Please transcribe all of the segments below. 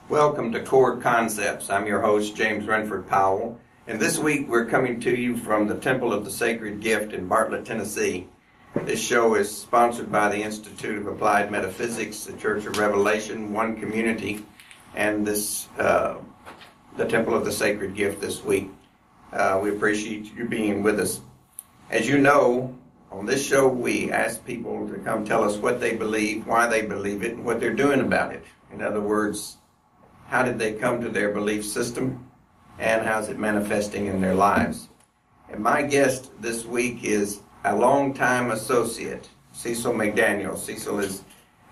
Welcome to Core Concepts. I'm your host, James Renford Powell, and this week we're coming to you from the Temple of the Sacred Gift in Bartlett, Tennessee. This show is sponsored by the Institute of Applied Metaphysics, the Church of Revelation, One Community, and the Temple of the Sacred Gift this week. We appreciate you being with us. As you know, on this show we ask people to come tell us what they believe, why they believe it, and what they're doing about it. In other words, how did they come to their belief system, and how's it manifesting in their lives? And my guest this week is a longtime associate, Cecil McDaniel. Cecil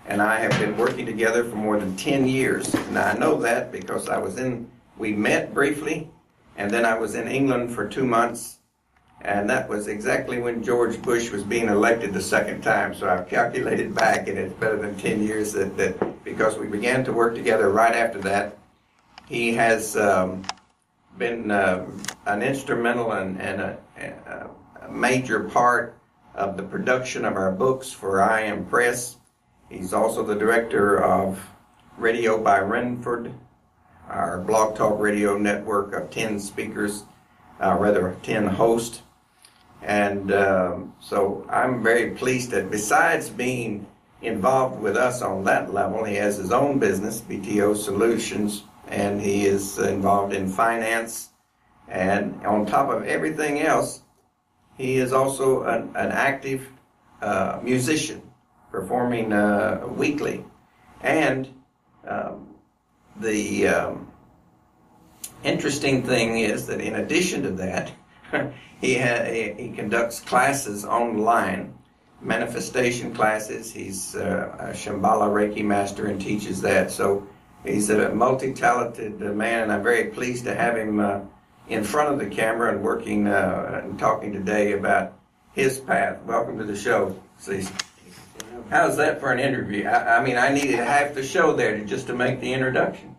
and I have been working together for more than 10 years. And I know that because we met briefly, and then I was in England for 2 months, and that was exactly when George Bush was being elected the second time. So I've calculated back, and it's better than 10 years that because we began to work together right after that. He has been an instrumental and a major part of the production of our books for IAM Press. He's also the director of Radio by Renford, our blog talk radio network of 10 speakers, 10 hosts. And so I'm very pleased that besides being involved with us on that level, he has his own business, BTO Solutions, and he is involved in finance. And on top of everything else, he is also an active musician, performing weekly. And the interesting thing is that in addition to that, he conducts classes online, manifestation classes. He's a Shambhala Reiki master and teaches that. So he's a multi-talented man, and I'm very pleased to have him in front of the camera and working and talking today about his path. Welcome to the show, Cecil. How's that for an interview? I mean, I needed half the show there just to make the introduction.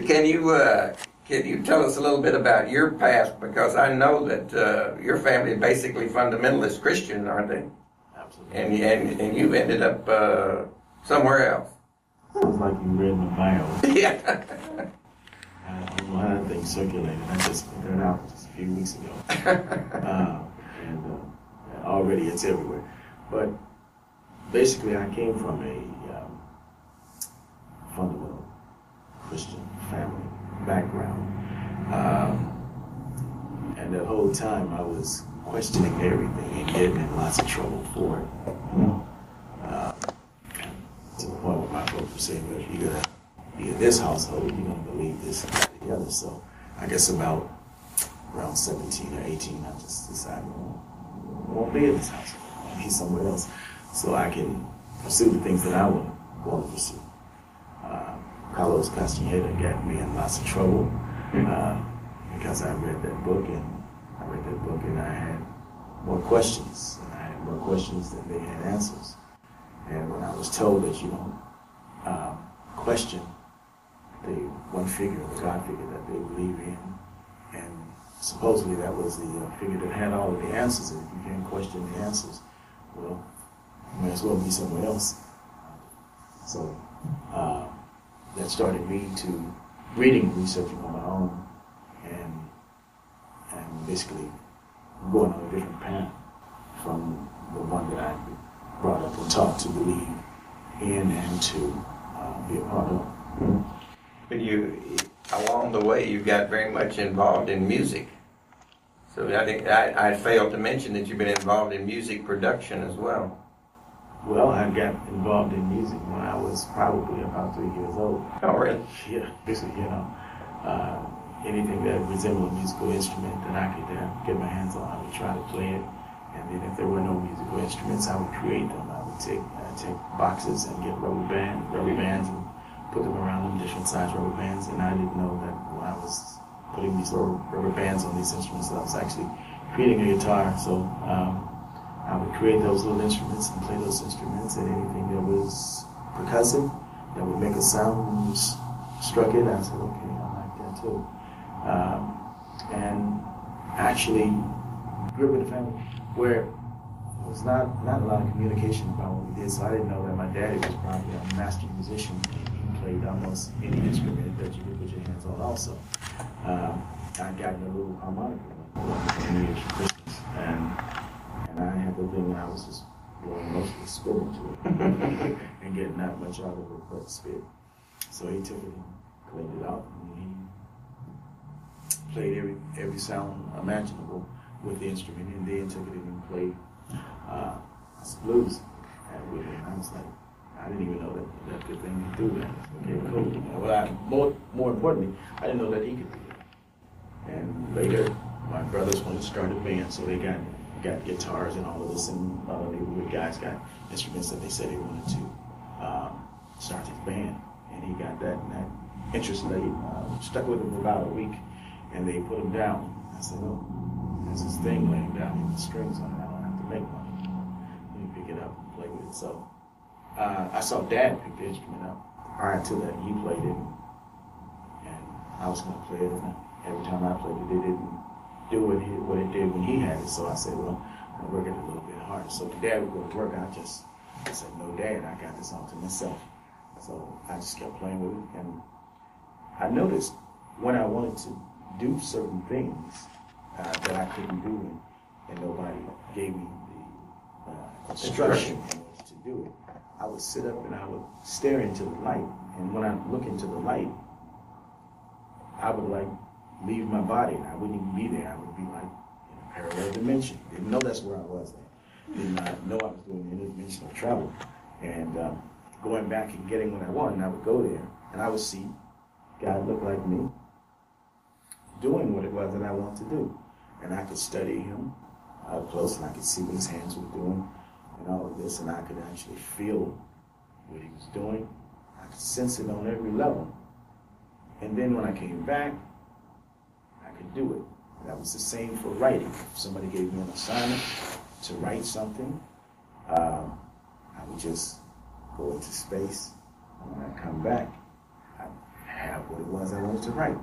Can you tell us a little bit about your past? Because I know that your family is basically fundamentalist Christian, aren't they? Absolutely. And you ended up somewhere else. Sounds like you read my bio. Yeah. I don't know how that thing circulated. I just figured it out just a few weeks ago. And already it's everywhere. But basically I came from a fundamental Christian family background. And that whole time I was questioning everything and getting in lots of trouble for it. To the point where my folks were saying, well, if you're going to be in this household, you're going to believe this and that and the other. So I guess about around 17 or 18, I just decided, I won't be in this household. I'll be somewhere else so I can pursue the things that I want to pursue. Carlos Castaneda got me in lots of trouble because I read that book, and I had more questions. And I had more questions than they had answers. And when I was told that you don't question the one figure, the God figure that they believe in, and supposedly that was the figure that had all of the answers, and if you can't question the answers, well, you may as well be somewhere else. So that started me to reading and researching on my own, and basically going on a different path from the one that I brought up and taught to believe in and to be a part of. But along the way, you got very much involved in music. So I think I failed to mention that you've been involved in music production as well. Well, I got involved in music when I was probably about 3 years old. Oh, really? Yeah, basically, anything that resembled a musical instrument that I could get my hands on, I would try to play it. And then if there were no musical instruments, I would create them. I would take boxes and get rubber bands, and put them around them, different size rubber bands. And I didn't know that when I was putting these rubber bands on these instruments, that I was actually creating a guitar. So I would create those little instruments and play those instruments, and anything that was percussive, that would make a sound, struck it. I said, okay, I like that too. And actually grew up in a family where was not a lot of communication about what we did, so I didn't know that my daddy was probably a master musician. He played almost any instrument that you could put your hands on also. I got a little harmonica for New Year's for Christmas, and I had the thing, and I was just blowing mostly spit into it and getting not much out of it but spit. So he took it and cleaned it out, and he played every sound imaginable with the instrument, and then took it and played blues with it. And I was like, I didn't even know that that's a good thing to do that. Okay, cool. Well, more importantly, I didn't know that he could do it. And later, my brothers wanted to start a band, so they got guitars and all of this, and other neighborhood guys got instruments that they said they wanted to start this band. And he got that, and that interest stuck with him for about a week, and they put him down. I said, no, there's this thing laying down with the strings on it. I don't have to make one. Let me pick it up and play with it. So I saw Dad pick the instrument up. Prior to that, he played it, and I was going to play it, and every time I played it, it didn't do what it did when he had it. So I said, well, I'm going to work it a little bit harder. So when Dad would go to work, I said, no, Dad, I got this all to myself. So I just kept playing with it, and I noticed when I wanted to do certain things that I couldn't do, and nobody gave me the instruction in order to do it, I would sit up and I would stare into the light. And when I look into the light, I would like leave my body, and I wouldn't even be there. I would be like in a parallel dimension. Didn't know that's where I was then. Did not know I was doing interdimensional travel. And going back and getting what I wanted, and I would go there, and I would see a guy look like me doing what it was that I wanted to do. And I could study him up close, and I could see what his hands were doing and all of this, and I could actually feel what he was doing. I could sense it on every level. And then when I came back, I could do it. That was the same for writing. If somebody gave me an assignment to write something, I would just go into space, and when I come back, I have what it was I wanted to write.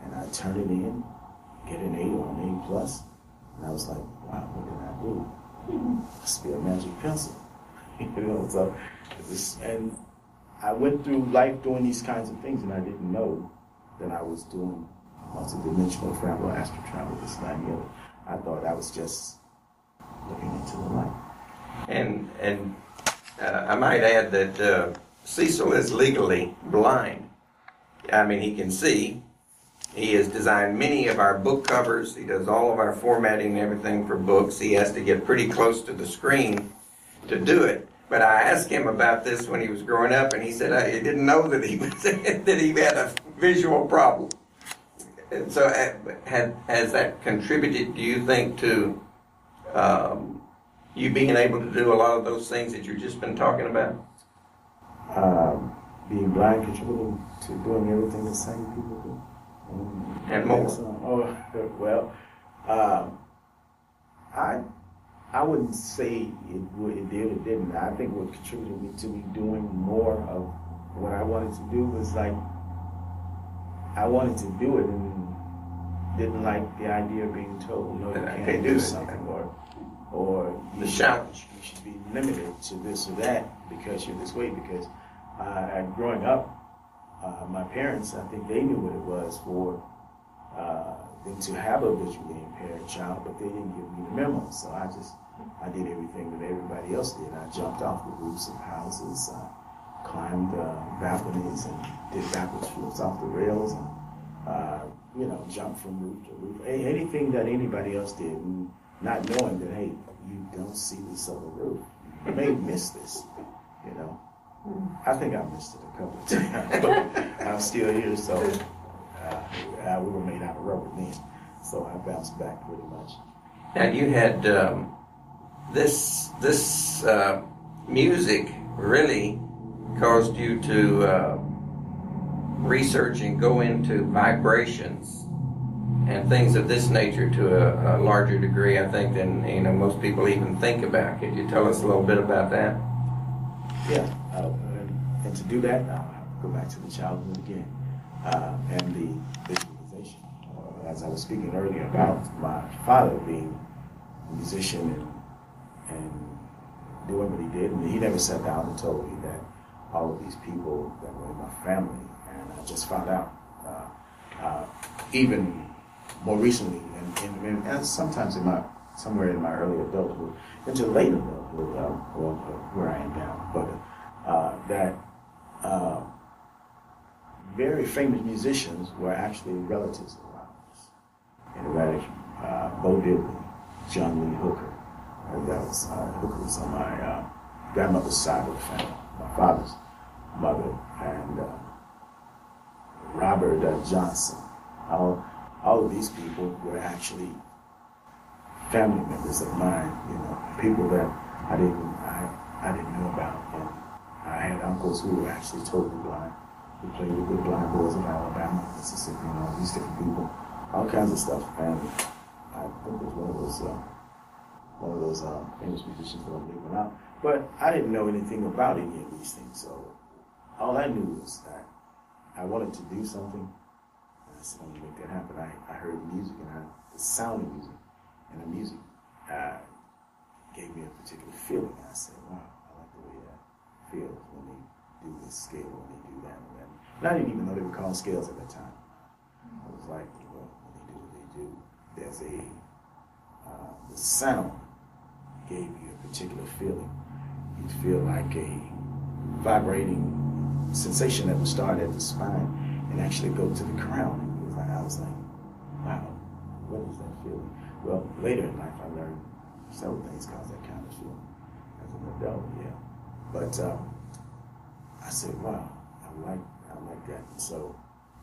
And I turn it in, get an 8 or an A+, and I was like, wow, what did I do? Must be a magic pencil. So and I went through life doing these kinds of things, and I didn't know that I was doing multidimensional travel, astral travel, this, that, and the other. I thought I was just looking into the light. And I might add that Cecil is legally blind. I mean, he can see. He has designed many of our book covers. He does all of our formatting and everything for books. He has to get pretty close to the screen to do it. But I asked him about this when he was growing up, and he said he didn't know that he was that he had a visual problem. And so, has that contributed, do you think, to you being able to do a lot of those things that you've just been talking about? Being blind contributing to doing everything that sighted people do. And more. Well, I wouldn't say it did or didn't. I think what contributed to me doing more of what I wanted to do was like, I wanted to do it and didn't like the idea of being told, no, you can't do something, or the challenge. You should be limited to this or that because you're this way. Because growing up, my parents, I think they knew what it was for them to have a visually impaired child, but they didn't give me the memo. So I did everything that everybody else did. I jumped off the roofs of houses, climbed balconies, and did backwards flips off the rails, and jumped from roof to roof. Anything that anybody else did, not knowing that, hey, you don't see this other roof. You may miss this, I think I missed it a couple of times, but I'm still here, so we were made out of rubber then, so I bounced back pretty much. Now you had this music really caused you to research and go into vibrations and things of this nature to a larger degree, I think, than most people even think about. Could you tell us a little bit about that? Yeah, and to do that, I'll have to go back to the childhood again, and the visualization. As I was speaking earlier about my father being a musician and doing what he did. And he never sat down and told me that all of these people that were in my family, and I just found out even more recently, and sometimes somewhere in my early adulthood, into late adulthood, where I am now, but that very famous musicians were actually relatives of ours. And that is Bo Diddley, John Lee Hooker. And that was Hooker was on my grandmother's side of the family, my father's mother, and Robert Johnson. All of these people were actually family members of mine, people that I didn't know about. And I had uncles who were actually totally blind, who played with the blind boys of Alabama, Mississippi, these different people, all kinds of stuff. And I think it was one of those famous musicians that I'm leaving out. But I didn't know anything about any of these things, so all I knew was that I wanted to do something, and I said, I'm going to make that happen. I heard music, and the sound of music, and the music gave me a particular feeling. And I said, wow, I like the way that feels when they do this scale, when they do that. And I didn't even know they were called scales at that time. I was like, well, when they do what they do, there's the sound gave you a particular feeling. You'd feel like a vibrating sensation that would start at the spine and actually go to the crown. I was like, wow, what is that feeling? Well, later in life, I learned several things cause that kind of feeling as an adult, yeah. But I said, wow, I like that. And so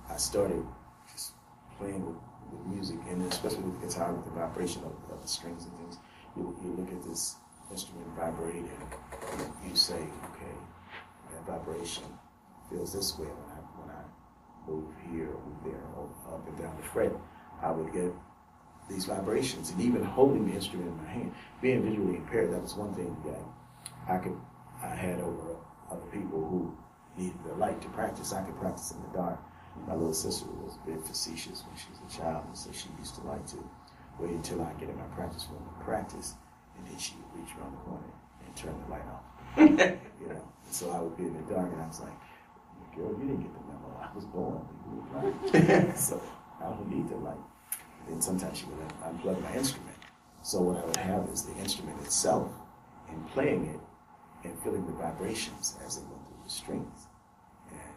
I started just playing with music, and especially with the guitar, with the vibration of the strings and things. You look at this instrument vibrating, and you say, okay, that vibration feels this way when I move here or move there, or up and down the fret. I would get these vibrations, and even holding the instrument in my hand, being visually impaired, that was one thing that I had over other people who needed the light to practice. I could practice in the dark. My little sister was a bit facetious when she was a child, and so she used to like to wait until I get in my practice room and practice, and then she would reach around the corner and turn the light off. And so I would be in the dark, and I was like, girl, you didn't get the memo. I was born. You were blind. So I don't need the light. And sometimes she would unplug my instrument. So what I would have is the instrument itself, and playing it and feeling the vibrations as it went through the strings. And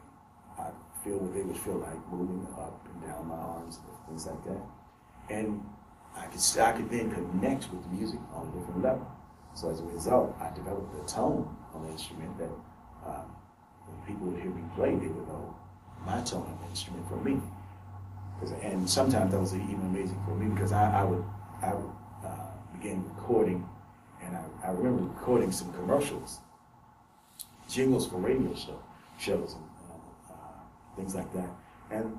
I feel what they would feel like moving up and down my arms and things like that. And I could then connect with the music on a different level. So as a result, I developed a tone on the instrument that when people would hear me play, they would know my tone on the instrument from me. And sometimes that was even amazing for me, because I would begin recording, and I remember recording some commercials, jingles for radio shows, and things like that. And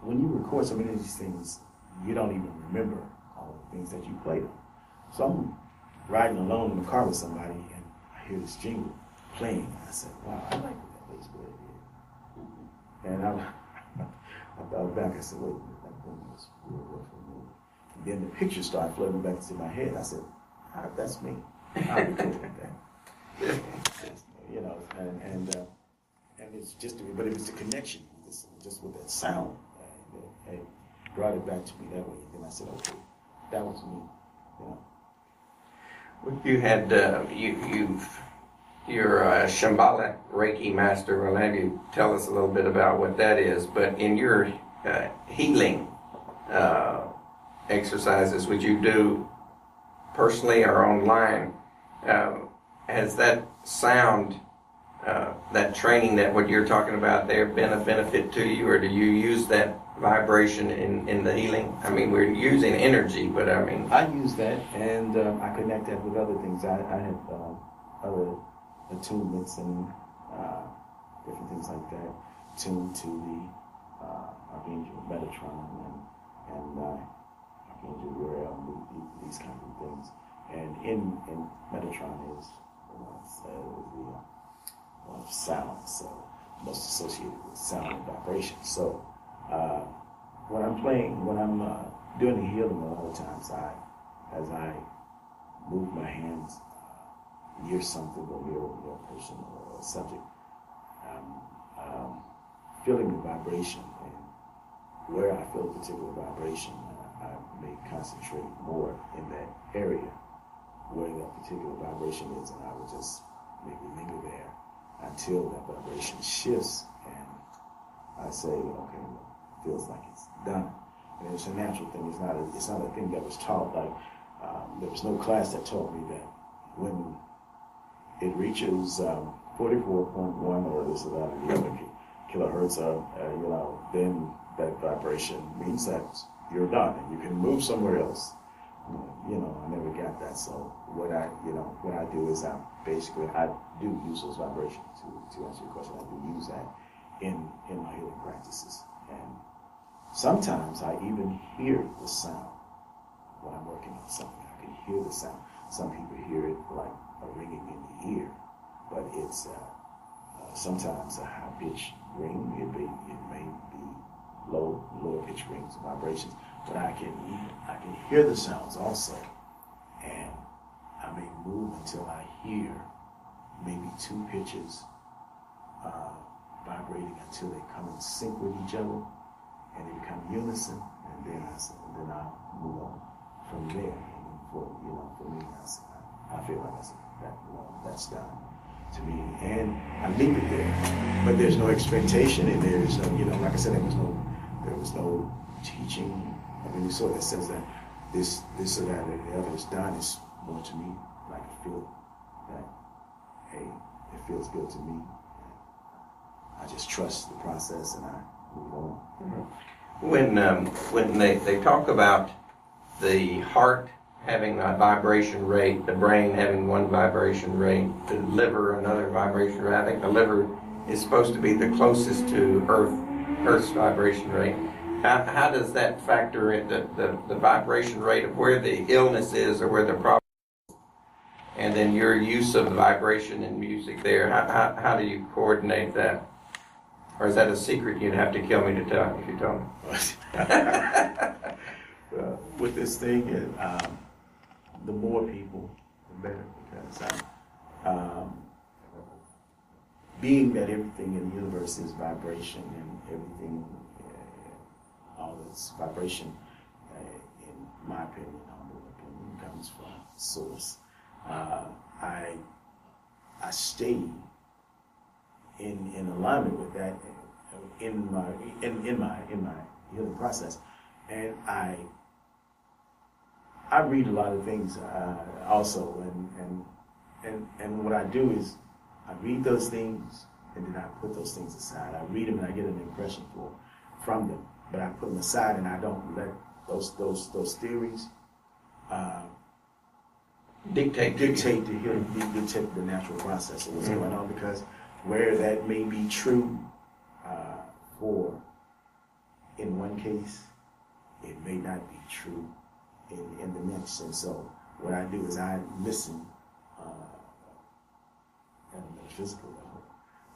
when you record so many of these things, you don't even remember all the things that you played on. So I'm riding alone in the car with somebody, and I hear this jingle playing, and I said, wow, I like what that bass player did. And I thought back, I said, wait, that thing was real good for me. And then the picture started floating back into my head. I said, that's me. I'll be cool with that. And it's just, but it was the connection, just with that sound. It brought it back to me that way. And then I said, okay, that was me. Well, you had, you're a Shambhala Reiki master. I'll have you tell us a little bit about what that is. But in your healing exercises, which you do personally or online, has that sound, that training, that what you're talking about there, been a benefit to you, or do you use that vibration in the healing? I mean, we're using energy, but I mean... I use that, and I connect that with other things. I had other attunements and different things like that, tuned to the Archangel Metatron and Archangel Uriel, these kinds of things. And in Metatron is the sound, so most associated with sound and vibration. So when I'm doing the healing, a lot of times as I move my hands near something or near a person or a subject, feeling the vibration, and where I feel a particular vibration, I may concentrate more in that area where that particular vibration is, and I will just maybe linger there until that vibration shifts, and I say, okay, feels like it's done. And it's a natural thing. It's not a thing that was taught. Like there was no class that taught me that when it reaches 44.1 or this or that or the other kilohertz, then that vibration means that you're done and you can move somewhere else. I never got that. So what I do is I do use those vibrations to answer your question. I do use that in my healing practices, and sometimes I even hear the sound when I'm working on something. I can hear the sound. Some people hear it like a ringing in the ear, but it's sometimes a high pitched ring. It may be lower pitched rings and vibrations, but I can hear the sounds also, and I may move until I hear maybe two pitches vibrating until they come in sync with each other, and they become unison, and then I move on from there. And for me, I feel like that's done to me, and I leave it there. But there's no expectation, and there's no, like I said, there was no teaching of any sort that says that this or that or the other is done. It's more to me like I feel that, hey, it feels good to me. I just trust the process and I move on. Mm-hmm. When they talk about the heart having a vibration rate, the brain having one vibration rate, the liver another vibration rate, I think the liver is supposed to be the closest to Earth's vibration rate. How does that factor in the vibration rate of where the illness is or where the problem is, and then your use of the vibration in music there? How do you coordinate that? Or is that a secret you'd have to kill me to tell if you told me? With this thing, the more people, the better, because being that everything in the universe is vibration and everything, all this vibration, in my opinion, comes from source. I stay in alignment with that in my healing process, and I read a lot of things also, and what I do is I read those things and then I put those things aside. I read them and I get an impression from them, but I put them aside and I don't let those theories dictate the healing, dictate the natural process of what's going on, because where that may be true for in one case, it may not be true in the next. And so what I do is I listen at a metaphysical level,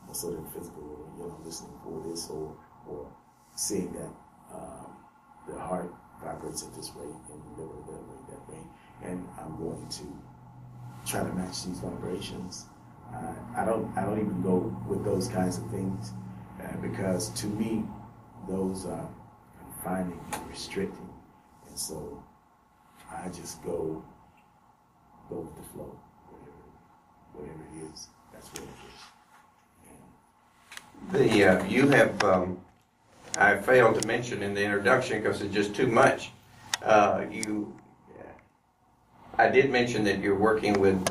also in the physical level, listening for this or seeing that the heart vibrates at this rate and the liver that way, and I'm going to try to match these vibrations. I don't even go with those kinds of things because to me those are confining and restricting, and so I just go with the flow, whatever it is. That's what it is. You have I failed to mention in the introduction because it's just too much. I did mention that you're working with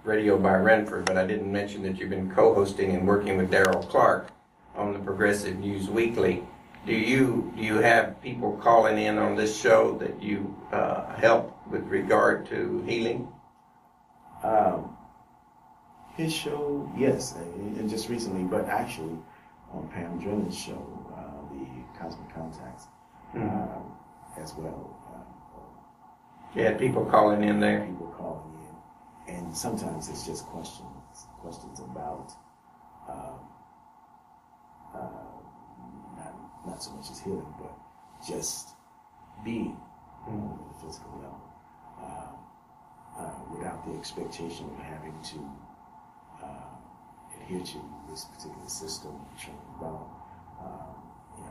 Radio by Renford, but I didn't mention that you've been co-hosting and working with Daryl Clark on the Progressive News Weekly. Do you have people calling in on this show that you help with regard to healing? His show, yes, and just recently, but actually on Pam Drennan's show, the Cosmic Contacts, as well. You had people calling in there? People calling in, and sometimes it's just questions about not so much as healing, but just being on the physical level. the expectation of having to adhere to this particular system, trained about,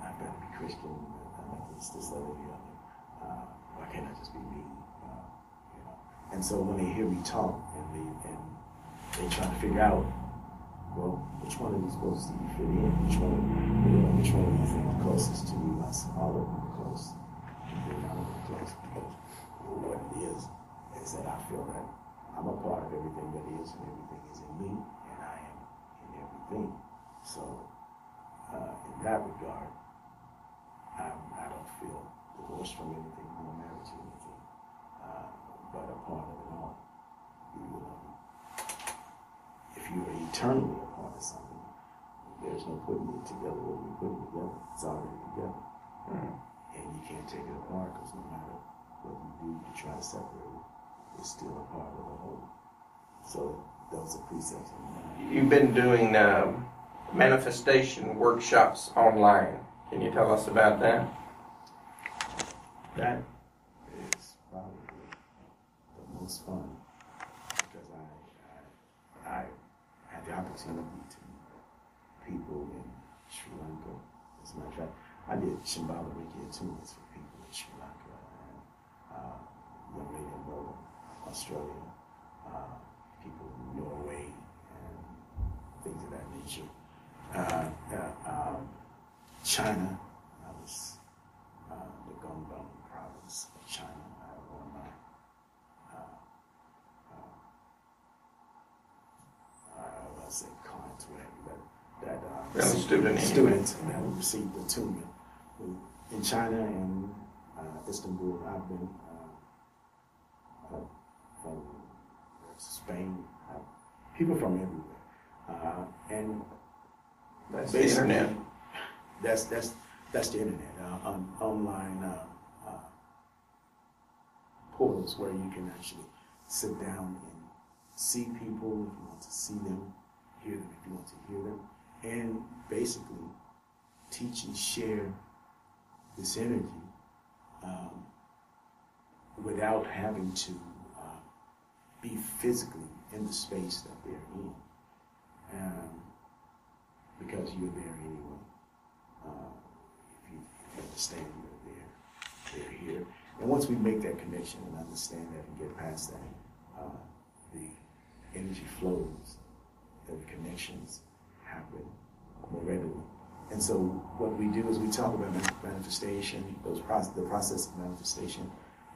I've got to be Christian, this, that, or the other. Why can't I just be me? And so when they hear me talk and they try to figure out, well, which one of these boats do you fit in? Which one do you think is closest to you? I said, all of them are close. They're not all close because what it is that I feel that I'm a part of everything that is, and everything is in me, and I am in everything. So, in that regard, I don't feel divorced from anything, no married to anything, but a part of it all. If you are eternally a part of something, there's no putting it together or we put it together. It's already together. Mm-hmm. And you can't take it apart because no matter what you do to try to separate it, it's still a part of the whole. So those are precepts. You've been doing manifestation workshops online. Can you tell us about that? That is probably the most fun because I had the opportunity to meet people in Sri Lanka. As a matter of fact, I did Shambhala Reiki attunements for people in Sri Lanka and young lady in Melbourne, Australia, people in Norway, and things of that nature. China, I was the Guangdong province of China. I had one of my clients, whatever, students that received attunement in China and Istanbul. I've been from Spain, people from everywhere, and that's the internet. That's the internet. Online portals where you can actually sit down and see people if you want to see them, hear them if you want to hear them, and basically teach and share this energy without having to be physically in the space that they're in, because you're there anyway. If you understand you're there, they're here. And once we make that connection and understand that and get past that, the energy flows, and the connections happen more readily. And so what we do is we talk about manifestation, the process of manifestation,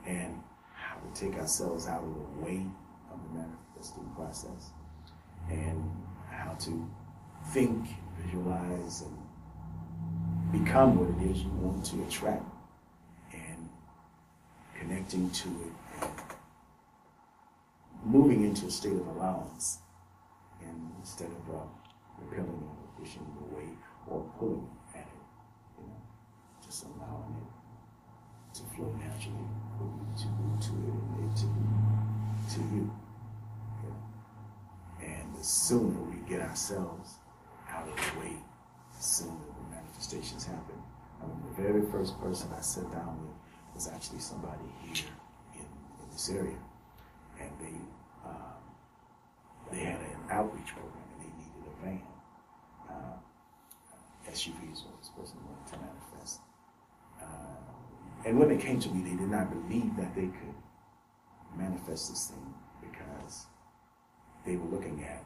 and how to take ourselves out of the way of the manifesting process, and how to think, visualize, and become what it is you want to attract, and connecting to it, and moving into a state of allowance, and instead of repelling it or pushing it away or pulling at it, just allowing it to flow naturally for you to move to it and it to you. And the sooner we get ourselves out of the way, the sooner the manifestations happen. I mean, the very first person I sat down with was actually somebody here in this area, and they had an outreach program and they needed a van. SUV is what this person wanted to manifest. And when they came to me, they did not believe that they could manifest this thing because they were looking at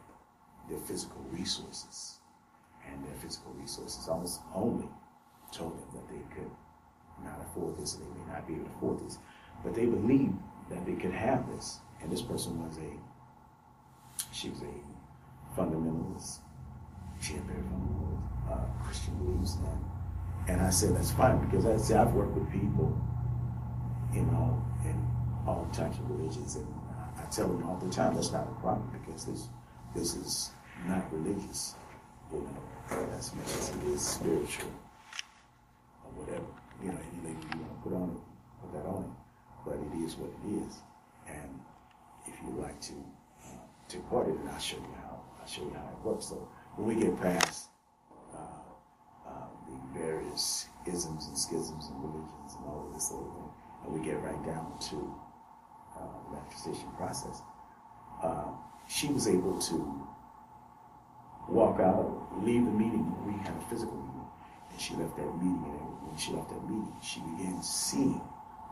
their physical resources, and their physical resources almost only told them that they could not afford this and they may not be able to afford this. But they believed that they could have this. And this person was she was a fundamentalist. She had very fundamentalist Christian beliefs. And I said, that's fine, because I've worked with people in all types of religions, and I tell them all the time, that's not a problem, because this is not religious, as much as it is spiritual, or whatever, any label you want to put on it, put that on it, but it is what it is. And if you like to take part in it, I'll show you how it works. So when we get past the various isms and schisms and religions and all of this sort of thing, and we get right down to the manifestation process, she was able to walk out, leave the meeting. We had a physical meeting, and she left that meeting, and when she left that meeting, she began seeing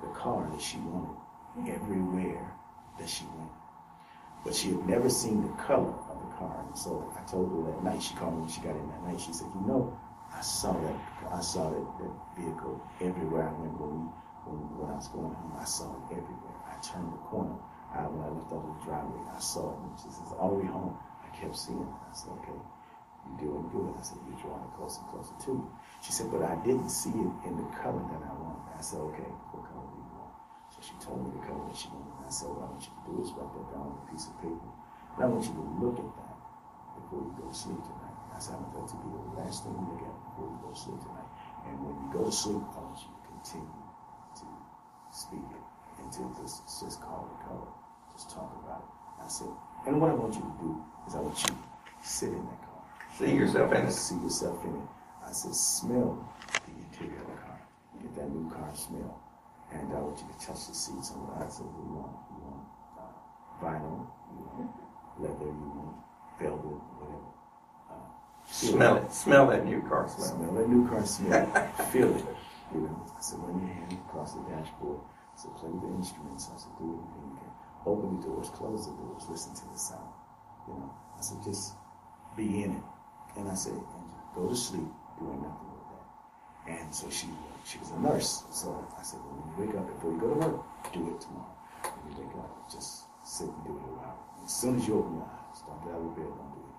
the car that she wanted everywhere that she went. But she had never seen the color of the car, and so I told her that night, she called me when she got in that night, she said, you know, I saw that vehicle everywhere I went when I was going home. I saw it everywhere. I turned the corner when I left out of the driveway. I saw it. And she says, all the way home, I kept seeing it. I said, okay, you're doing good. I said, you're drawing it closer and closer to me. She said, but I didn't see it in the color that I wanted. I said, okay, what color do you want? So she told me the color that she wanted. And I said, what I want you to do is write that down on a piece of paper. And I want you to look at that before you go to sleep tonight. I said, I want that to be the last thing you look at before you go to sleep tonight. And when you go to sleep, I want you to continue to speak it until this is just call the color. Just talk about it. I said, and what I want you to do is I want you to sit in that car. See yourself in it. See yourself in it. I said, smell the interior of the car. Get that new car smell. And I want you to touch the seats. And I said, you want vinyl, you want leather, you want velvet, whatever. Smell it. Smell that new car smell. Smell that new car smell. Feel it. You know. I said, run your hand across the dashboard. I said, play the instruments. I said, do anything you can. Open the doors, close the doors, listen to the sound. You know. I said, just be in it. And I said, and go to sleep doing nothing with that. And so she was a nurse. So I said, when you wake up, before you go to work, do it tomorrow. When you wake up, just sit and do it a while. As soon as you open your eyes, don't get out of bed, don't do anything.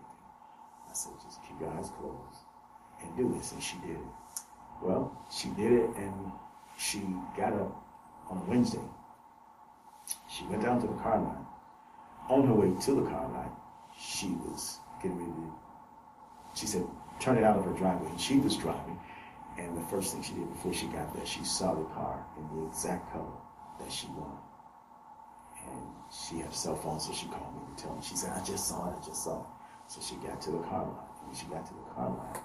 I said, just keep your eyes closed and do this. And she did it. Well, she did it, and she got up on a Wednesday. She went down to the car line. On her way to the car line, she was getting ready to, she said, turn it out of her driveway. And she was driving, and the first thing she did before she got there, she saw the car in the exact color that she wanted. And she had a cell phone, so she called me to tell me. She said, I just saw it. So she got to the car line. And when she got to the car line,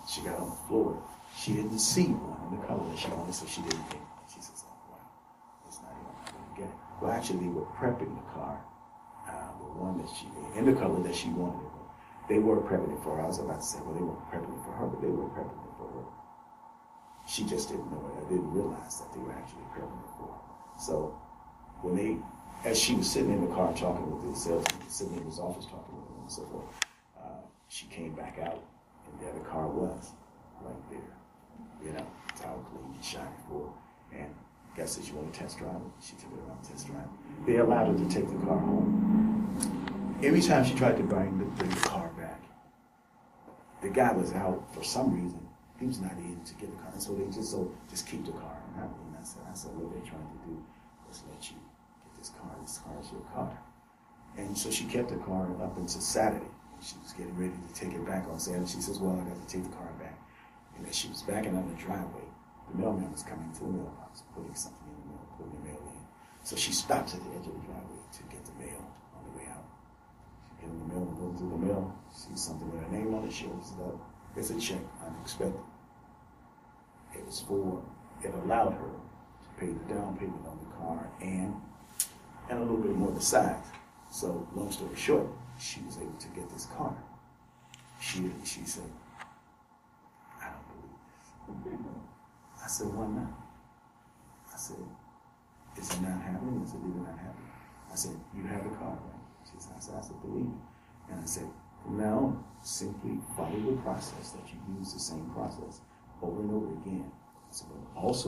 she got on the floor. She didn't see one in the color that she wanted, so she didn't get it. She says, oh, wow, it's not even, I'm going to get it. Well, actually, they were prepping the car, the one that she, in the color that she wanted it. They were prepping it for her. I was about to say, well, they weren't prepping it for her, but they were prepping it for her. She just didn't know it. I didn't realize that they were actually prepping it for her. So when they, as she was sitting in the car talking with the salesman, sitting in his office talking with him and so forth, she came back out, and there the car was, right there. You know, it's all clean and shiny for her. And guy said, you want to test drive it? She took it around to test drive it. They allowed her to take the car home. Every time she tried to bring the car back, the guy was out for some reason. He was not in to get the car. And so they just keep the car. And I said, what they're trying to do is let you get this car. This car is your car. And so she kept the car up until Saturday. She was getting ready to take it back on Saturday. She says, well, I got to take the car back. And as she was backing up the driveway, the mailman was coming to the mailbox, putting something in the mail, putting the mail in. So she stopped at the edge of the driveway to get the mail on the way out. She gets the mail and goes through the mail, sees something with her name on it, she opens it up. It's a check, unexpected. It allowed her to pay the down payment on the car and a little bit more besides. So, long story short, she was able to get this car. She said, I don't believe this. I said, why not? I said, is it not happening? I said, is it not happening? I said, you have the car, right? She said, I said, believe it. And I said, now simply follow the process that you use the same process over and over again. I said, but always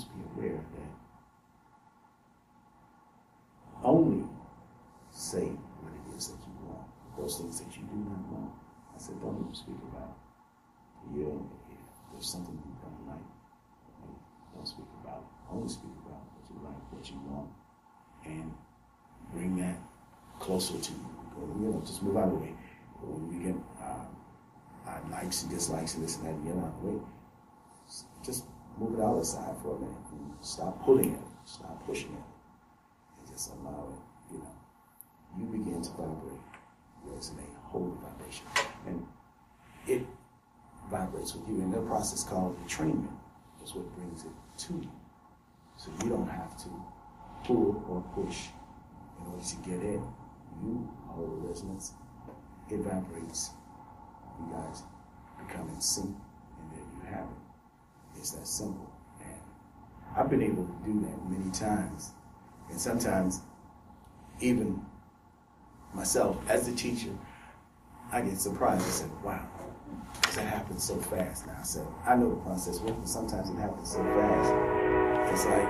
be aware that only say what it is that you want. Those things that you do not want, I said, don't even speak about it. You know, if there's something you don't like, don't speak about it. Only speak about what you like, what you want, and bring that closer to you. You know, just move out of the way. When we get likes and dislikes and this and that, and get out of the way, just move it out of the side for a minute and stop pulling it, stop pushing it, and just allow it, you know. You begin to vibrate, resonate, hold the vibration, and it vibrates with you. And the process called entrainment is what brings it to you. So you don't have to pull or push in order to get in, you hold the resonance, it vibrates, you guys become in sync, and there you have it. It's that simple. And I've been able to do that many times. And sometimes, even myself, as a teacher, I get surprised. I said, wow, that happens so fast. Now, I said, I know the process works, but sometimes it happens so fast. It's like,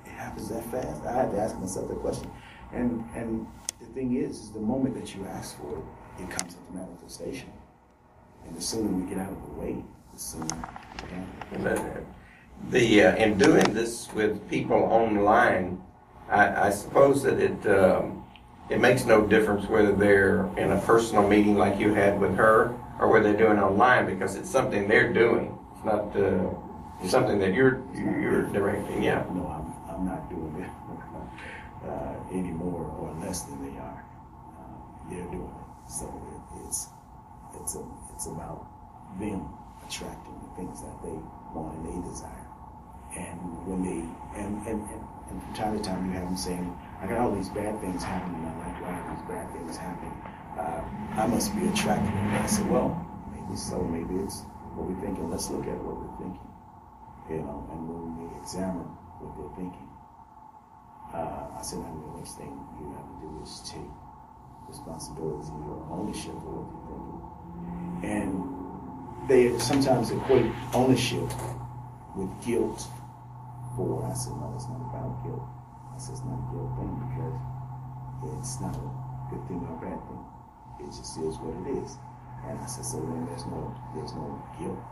it happens that fast. I had to ask myself that question. And the thing is the moment that you ask for it, it comes into manifestation. And the sooner we get out of the way, the sooner we can. In doing this with people online, I suppose that it makes no difference whether they're in a personal meeting like you had with her or whether they're doing it online, because it's something they're doing. It's not something that you're directing. Yeah. No, I'm not doing it any more or less than they are. They're doing it. So it's about them attracting the things that they want and they desire. And when they and from time to time you have them saying, I got all these bad things happening in my life, why are these bad things happening? I must be attracted. And I said, well, maybe so, maybe it's what we're thinking. Let's look at what we're thinking. And when we examine what they're thinking, I said, now the next thing you have to do is take responsibility or ownership for what you're thinking. And they sometimes equate ownership with guilt. I said, no, it's not about guilt. I said, it's not a guilt thing because it's not a good thing or a bad thing. It just is what it is. And I said, so then there's no guilt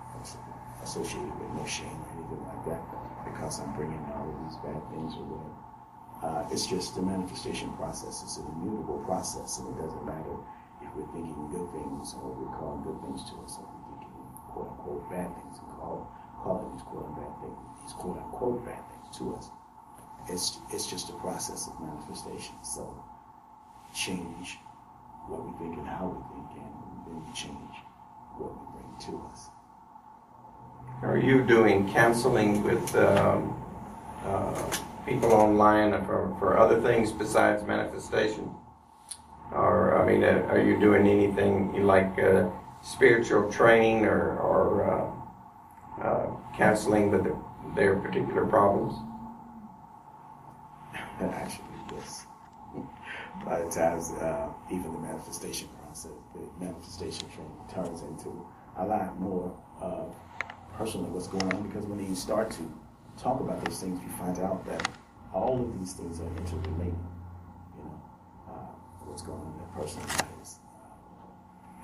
associated with no shame or anything like that because I'm bringing all of these bad things or whatever. It's just a manifestation process. It's an immutable process, and it doesn't matter if we're thinking good things or we're calling good things to us, or we're thinking quote unquote bad things and calling these quote unquote bad things to us. It's just a process of manifestation. So change what we think and how we think, and then we change what we bring to us. Are you doing counseling with people online for other things besides manifestation? Or, are you doing anything like spiritual training or counseling with their particular problems? Actually, yes. A lot of times, even the manifestation process, the manifestation training turns into a lot more personally what's going on, because when you start to talk about those things, you find out that all of these things are interrelated. What's going on in their personal lives.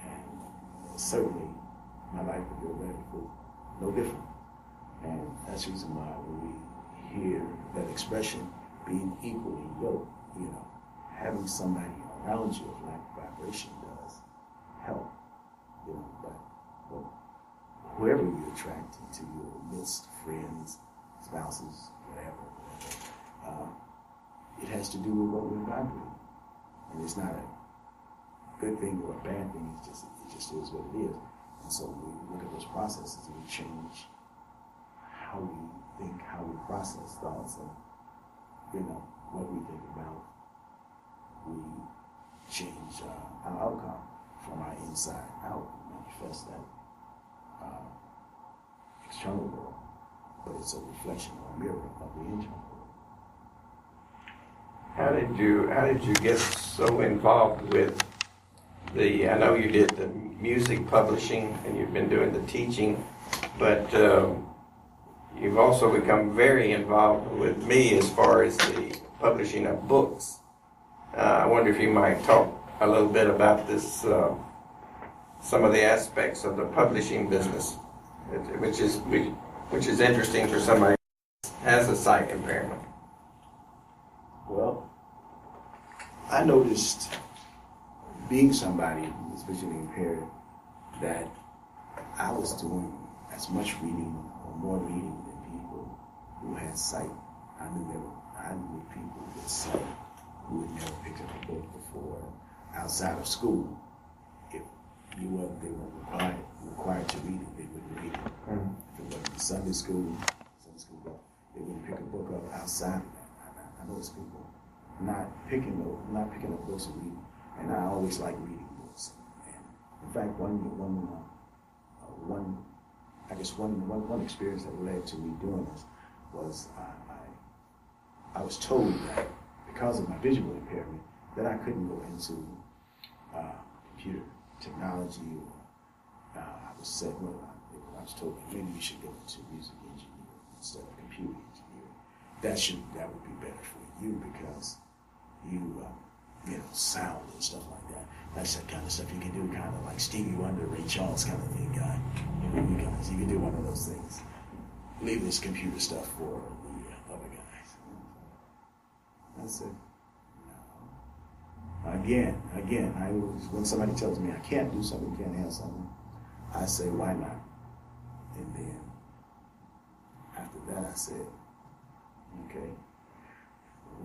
And certainly, my life would go very no different. And that's the reason why when we hear that expression, being equally yoked, having somebody around you of like vibration does help. But whoever you attract into your midst, friends, spouses, whatever, it has to do with what we're vibrating. And it's not a good thing or a bad thing. It just is what it is. And so we look at those processes and we change how we think, how we process thoughts, and what we think about. We change our outcome from our inside out, manifest that external world, but it's a reflection or a mirror of the internal world. How did you get so involved with I know you did the music publishing and you've been doing the teaching, but you've also become very involved with me as far as the publishing of books. I wonder if you might talk a little bit about this, some of the aspects of the publishing business, which is interesting for somebody who has a sight impairment. Well, I noticed, being somebody who was visually impaired, that I was doing as much reading or more reading than people who had sight. I knew people with sight who had never picked up a book before outside of school. If they weren't required to read it, they wouldn't read it. If it wasn't Sunday school book, they wouldn't pick pick a book up outside of that. I notice people not picking up books to read, and I always like reading books. And in fact, one experience that led to me doing this was I was told that because of my visual impairment that I couldn't go into computer technology. Or I was said, well, I was told maybe you should go into music engineering instead of computer engineering. That would be better for you because you sound and stuff like that. That's that kind of stuff you can do, kind of like Stevie Wonder, Ray Charles kind of thing, guy. You can do one of those things. Leave this computer stuff for the other guys. I said, no. Again, when somebody tells me I can't do something, can't have something, I say, why not? And then after that, I said, okay,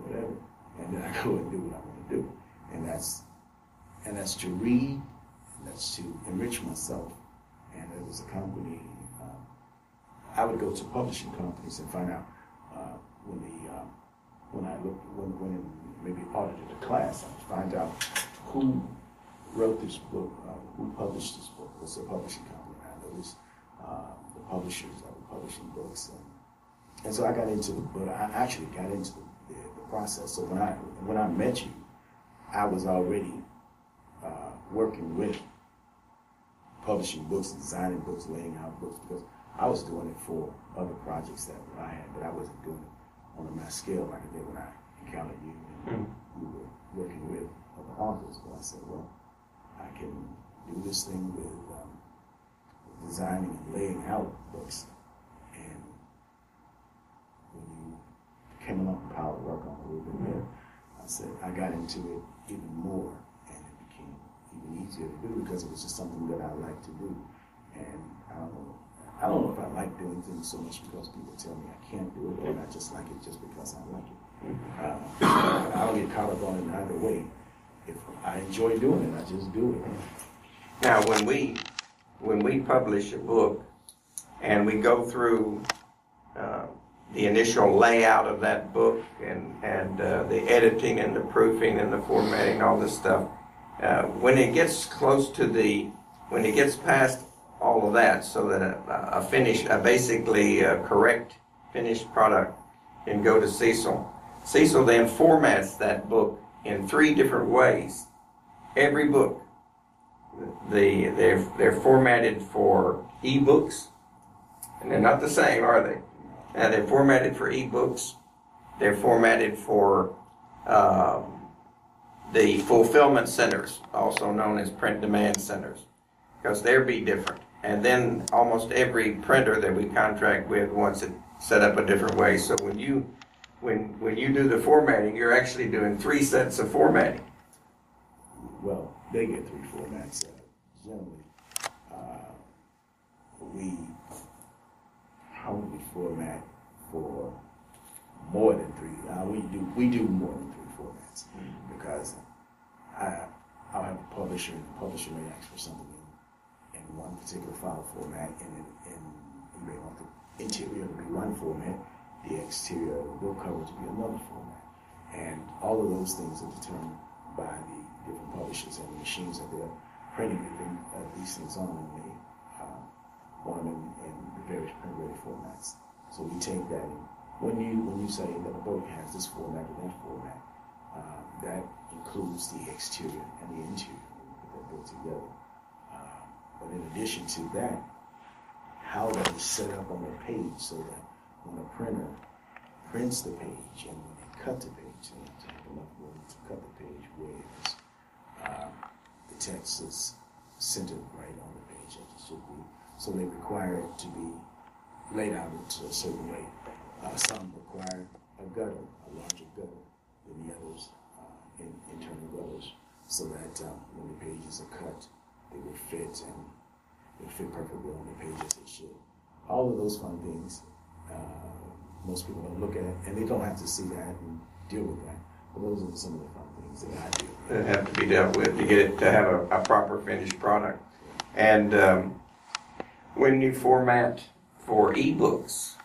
whatever. And then I go and do what I want to do. And that's to read, and that's to enrich myself. And there was a company, I would go to publishing companies and find out when maybe audited a class, I would find out who wrote this book, who published this book. It was a publishing company. I noticed the publishers that were publishing books. And so I got into the book. I actually got into the process. So when I met you, I was already working with publishing books, designing books, laying out books, because I was doing it for other projects that I had, but I wasn't doing it on a mass scale like I did when I encountered you and we were working with other authors. But I said, well, I can do this thing with designing and laying out books. And when you came along and Powell work on a little bit there, I said, I got into it even more, and it became even easier to do because it was just something that I like to do. And I don't know if I like doing things so much because people tell me I can't do it, or I just like it just because I like it. I don't get caught up on it either way. If I enjoy doing it, I just do it. Now, when we publish a book and we go through the initial layout of that book and the editing and the proofing and the formatting, all this stuff, when it gets when it gets past all of that, so that basically a correct finished product can go to Cecil. Cecil then formats that book in 3 different ways. Every book, they're formatted for ebooks, and they're not the same, are they? They're formatted for ebooks. They're formatted for the fulfillment centers, also known as print demand centers, because they'll be different. And then almost every printer that we contract with wants it set up a different way. So when you do the formatting, you're actually doing 3 sets of formatting. Well, they get 3 formats. Generally, we probably format for more than 3. We do more than 3 formats because I'll have a publisher, and the publisher may ask for something in one particular file format, and you may want the interior to be one format, the exterior of the book cover to be another format. And all of those things are determined by the different publishers and the machines that they're printing these things on, and they want them in the various print-ready formats. So we take that in. When you say that a book has this format or that format, that includes the exterior and the interior. We put that book together. But in addition to that, how that is set up on the page so that when a printer prints the page and when they cut the page, they have to have enough room to cut the page where the text is centered right on the page as it should be. So they require it to be laid out into a certain way. Some require a gutter, a larger gutter than the others, internal gutters, so that when the pages are cut, they will fit and they fit perfectly on the page as they should. All of those fun things, most people don't look at, and they don't have to see that and deal with that. But those are some of the fun things that I do. That have to be dealt with to get it to have a proper finished product. And when you format for ebooks,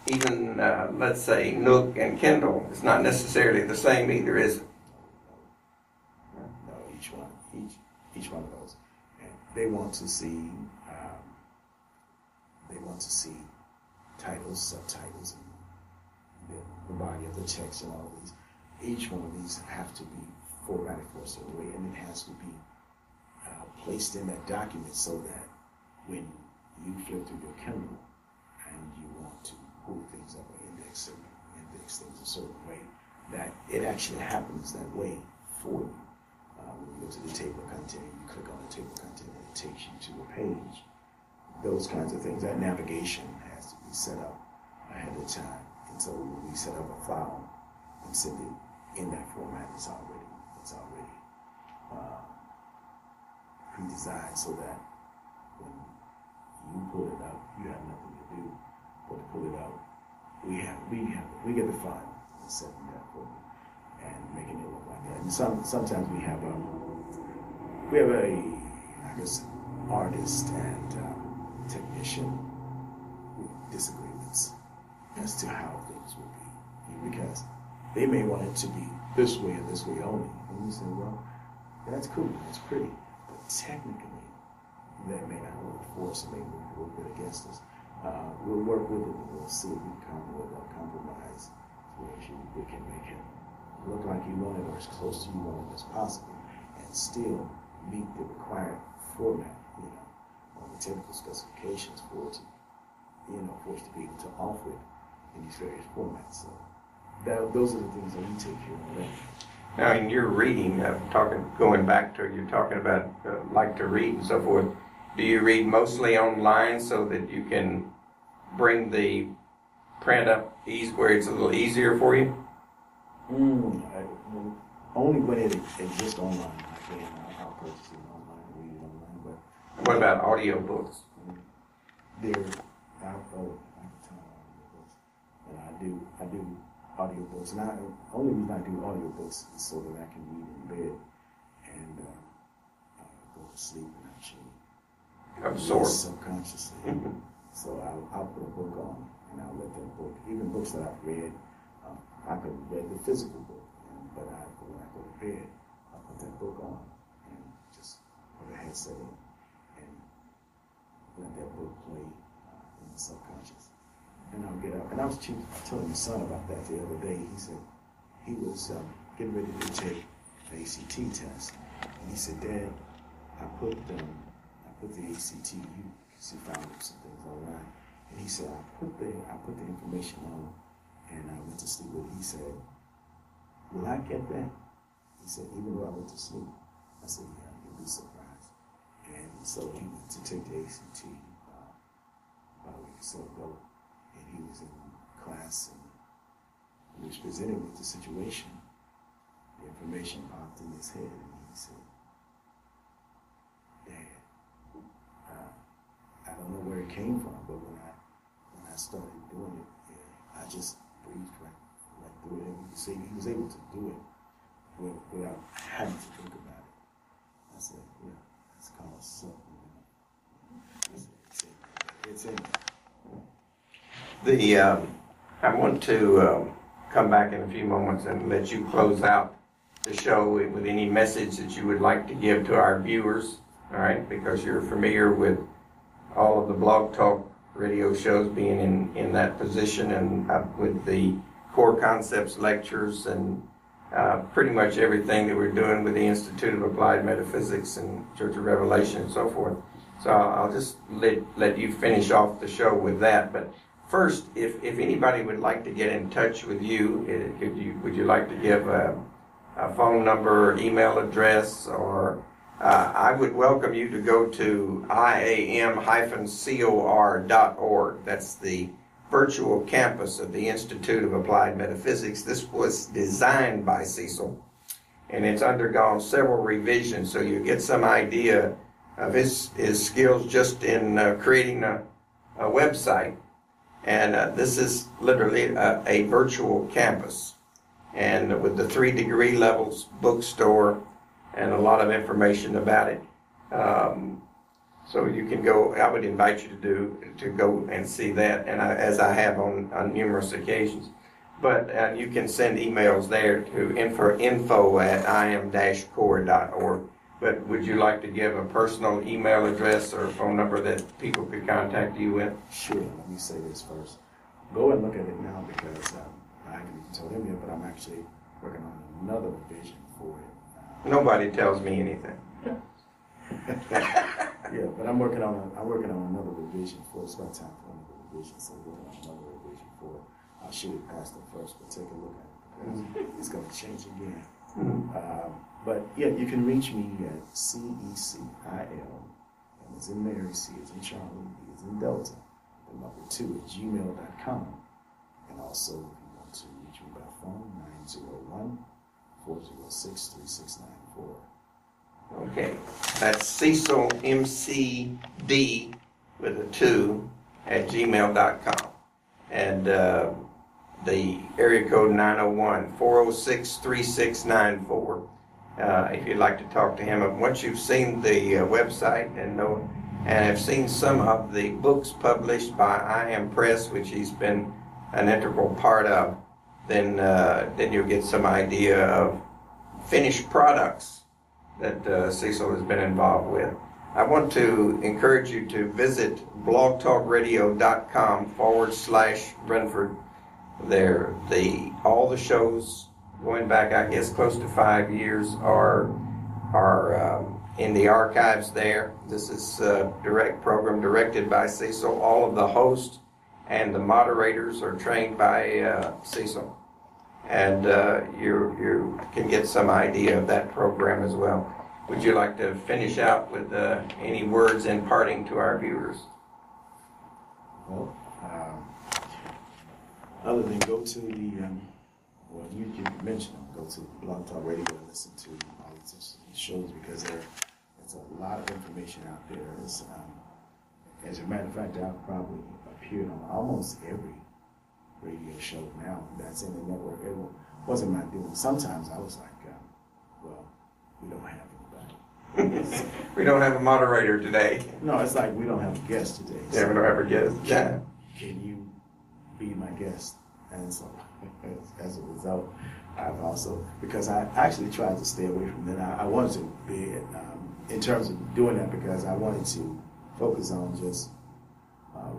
even, let's say, Nook and Kindle is not necessarily the same either, is it? No, each one of those. And they want to see titles, subtitles, and the body of the text and all of these. Each one of these have to be formatted for a certain way, and it has to be placed in that document so that when you flip through your Kindle and you want to pull things up or index things a certain way, that it actually happens that way for you. When you go to the table of content, you click on the table of content, and it takes you to a page. Those kinds of things. That navigation has to be set up ahead of time. And so when we set up a file and send it in that format, it's already pre-designed so that when you pull it up, you have nothing to do but to pull it up. We get the file and setting that for you and making it look like that. And sometimes we have a artist and technician with disagreements as to how things will be, because they may want it to be this way or this way only. And you say, well, that's cool, that's pretty, but technically that may not work for us, it may work a little bit against us. We'll work with it and we'll see if we can come with a compromise where we can make it look like you want it or as close to you want it as possible and still meet the required format, on the technical specifications for it to, for us to be able to offer it in these various formats. So those are the things that we take care of. Right? Now, in your reading, going back to you're talking about like to read and so forth. Do you read mostly online so that you can bring the print up where it's a little easier for you? Only when it exists online. I'll purchase it online and read it online. But what about audio books? I can tell audiobooks, and I do audiobooks, and the only reason I do audiobooks is so that I can read in bed and go to sleep and actually absorb subconsciously. So I'll put a book on and I'll let that book, even books that I've read, I could read the physical book, but when I go to bed, I'll put that book on and just put a headset in and let that book play in the subconscious. And I'll get up. And I was telling my son about that the other day. He said he was getting ready to take the ACT test, and he said, "Dad, I put the ACT. Because he found some things online, and he said I put the information on, and I went to sleep with it." He said, "Will I get that?" He said, "Even though I went to sleep." I said, "Yeah, you'll be surprised." And so he went to take the ACT about a week or so ago. And he was in class and he was presented with the situation. The information popped in his head and he said, "Dad, I don't know where it came from, but when I started doing it, I just breathed right through it." And he was able to do it without having to think about it. I said, "Yeah, that's called something." It's in there. I want to come back in a few moments and let you close out the show with any message that you would like to give to our viewers, all right, because you're familiar with all of the Blog Talk radio shows being in that position and with the core concepts lectures and pretty much everything that we're doing with the Institute of Applied Metaphysics and Church of Revelation and so forth. So I'll just let you finish off the show with that. But first, if anybody would like to get in touch with you, would you like to give a phone number, email address, or I would welcome you to go to IAM-COR.org. That's the virtual campus of the Institute of Applied Metaphysics. This was designed by Cecil, and it's undergone several revisions, so you get some idea of his skills just in creating a website. And this is literally a virtual campus, and with the 3 degree levels bookstore and a lot of information about it. So you can go. I would invite you to go and see that, and as I have on numerous occasions. But you can send emails there to info@IAM-COR.org. But would you like to give a personal email address or phone number that people could contact you with? Sure. Let me say this first. Go and look at it now because I haven't told him yet, but I'm actually working on another revision for it. Nobody tells me anything. Yeah, but I'm working on another revision for it. It's about time for another revision, so we're working on another revision for it. I'll shoot it past them first, but take a look at it because it's going to change again. But yeah, you can reach me at CECIL, and it's in Mary, C is in Charlie, D is in Delta, the number 2 at gmail.com. And also, if you want to reach me by phone, 901-406-3694. Okay, that's Cecil, MCD with a 2 at gmail.com. And the area code 901-406-3694. If you'd like to talk to him. Once you've seen the website and have seen some of the books published by IAM Press, which he's been an integral part of, then you'll get some idea of finished products that Cecil has been involved with. I want to encourage you to visit blogtalkradio.com/Renford. There, all the shows going back, I guess, close to 5 years are in the archives there. This is a direct program directed by Cecil. All of the hosts and the moderators are trained by Cecil. And you can get some idea of that program as well. Would you like to finish out with any words in parting to our viewers? Well, other than go to the, well, you mentioned them, go to Blog Talk Radio and listen to all these shows because there's a lot of information out there. As a matter of fact, I've probably appeared on almost every radio show now that's in the network. It wasn't my doing. Sometimes I was like, well, we don't have anybody. We don't have a moderator today. No, it's like we don't have a guest today. Yeah, we don't have a guest. Yeah. Can you be my guest? And so, as a result, I've also, because I actually tried to stay away from that. I wanted to be, in terms of doing that, because I wanted to focus on just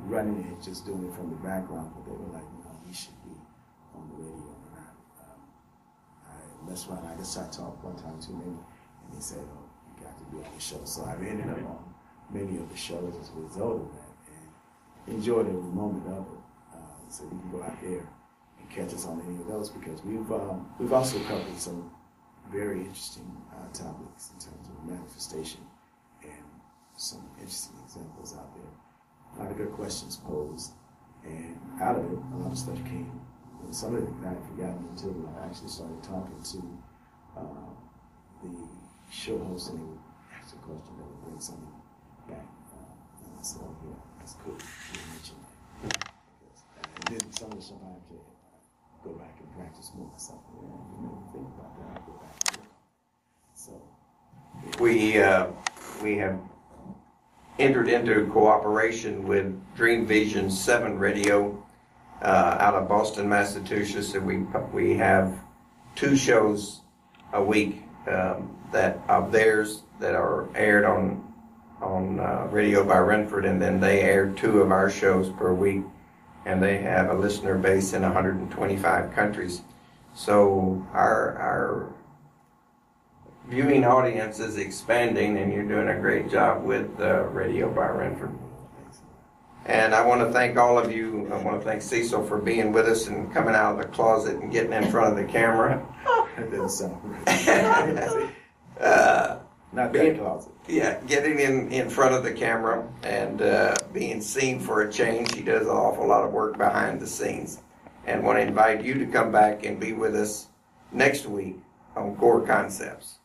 running it, just doing it from the background. But they were like, no, we should be on the radio. And that's why I guess I talked one time too many, and they said, oh, you got to be on the show. So I've ended up on many of the shows as a result of that, and enjoyed every moment of it. So you can go out there and catch us on any of those, because we've also covered some very interesting topics in terms of manifestation and some interesting examples out there. A lot of good questions posed, and out of it, a lot of stuff came. And some of it I had forgotten until I actually started talking to the show host, and he would ask a question that would bring something back. And I said, oh, yeah, that's cool. You mentioned that. And then some of the stuff I have to go back and practice more myself. You know, think about that. I go back and look. So we have entered into cooperation with Dream Vision 7 Radio out of Boston, Massachusetts, and we have 2 shows a week that of theirs that are aired on Radio by Renford, and then they air 2 of our shows per week, and they have a listener base in 125 countries. So our viewing audience is expanding, and you're doing a great job with Radio by Renford. And I want to thank all of you. I want to thank Cecil for being with us and coming out of the closet and getting in front of the camera. That doesn't sound right. Not that closet. Yeah, getting in front of the camera and being seen for a change. He does an awful lot of work behind the scenes. And want to invite you to come back and be with us next week on Core Concepts.